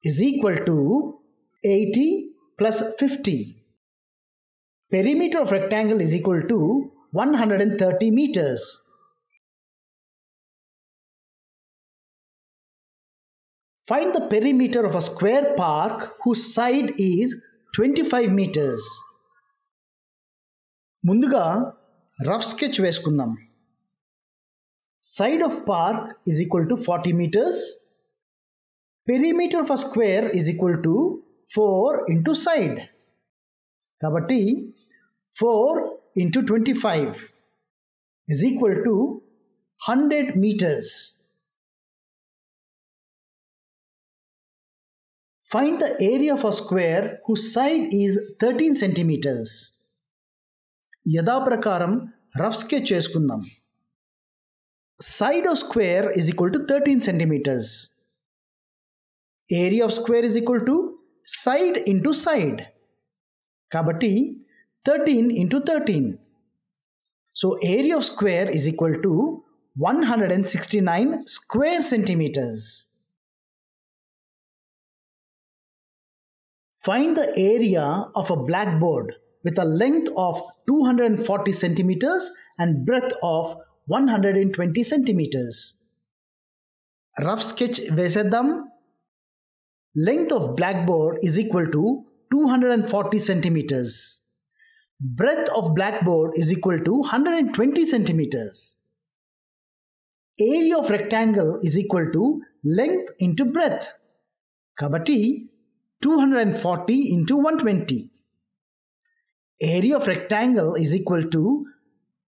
is equal to 80 plus 50. Perimeter of rectangle is equal to 130 meters. Find the perimeter of a square park whose side is 25 meters. ముందుగా rough sketch వేసుకుందాం. Side of park is equal to 40 meters. Perimeter of a square is equal to 4 into side. కాబట్టి 4 into 25 is equal to 100 meters. Find the area of a square whose side is 13 centimeters. యథాప్రకారం rough sketch చేసుకుందాం. Side of square is equal to 13 centimeters. Area of square is equal to side into side. కాబట్టి 13 into 13. So area of square is equal to 169 square centimeters. Find the area of a blackboard with a length of 240 centimeters and breadth of 120 centimeters. Rough sketch vesedam. Length of blackboard is equal to 240 centimeters. Breadth of blackboard is equal to 120 centimeters. Area of rectangle is equal to length into breadth. Kabatti 240 into 120. Area of rectangle is equal to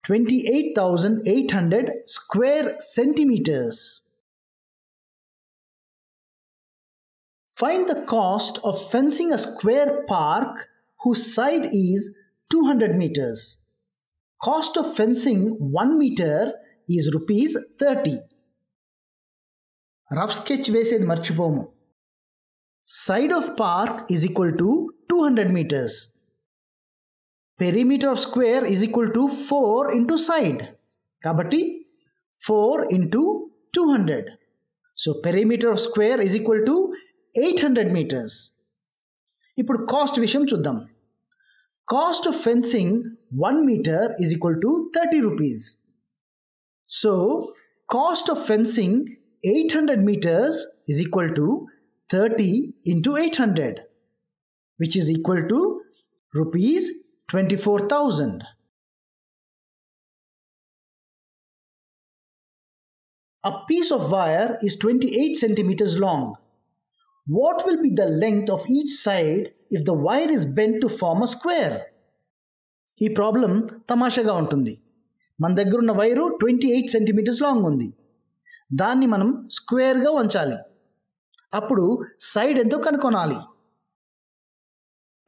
28,800 square centimeters. Find the cost of fencing a square park whose side is 200 meters. Cost of fencing 1 meter is rupees 30. Rough sketch vesedi marchipomu. Side of park is equal to 200 meters. Perimeter of square is equal to 4 into side. Kabatti 4 into 200. So perimeter of square is equal to 800 meters. ఇప్పుడు cost విషయం చూద్దాం. Cost of fencing 1 meter is equal to 30 rupees. So cost of fencing 800 meters is equal to 30 into 800, which is equal to rupees 24,000. A piece of wire is 28 centimeters long. What will be the length of each side if the wire is bent to form a square? ఈ problem తమాషాగా ఉంటుంది. మన దగ్గర ఉన్న wire 28 centimetres long ఉంది. దాన్ని మనం స్క్వేర్గా వంచాలి. అప్పుడు సైడ్ ఎంతో కనుక్కోనాలి.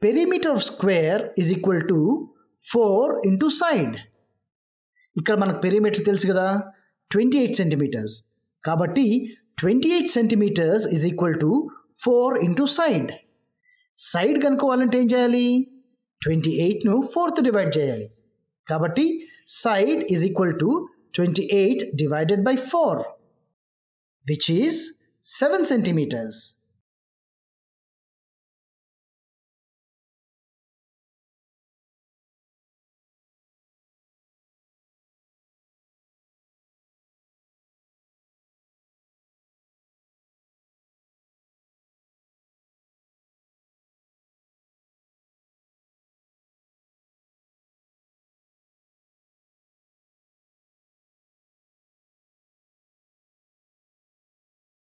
Perimeter of square is equal to 4 into side. ఇక్కడ మనకు పెరిమీటర్ తెలుసు కదా, 28 సెంటీమీటర్స్. కాబట్టి 28 centimetres is equal to 4 into side. Side కనుక్కోవాలంటే ఏం చేయాలి? 28ను 4తో డివైడ్ చేయాలి. కాబట్టి side is equal to 28 divided by 4, which is 7 centimeters.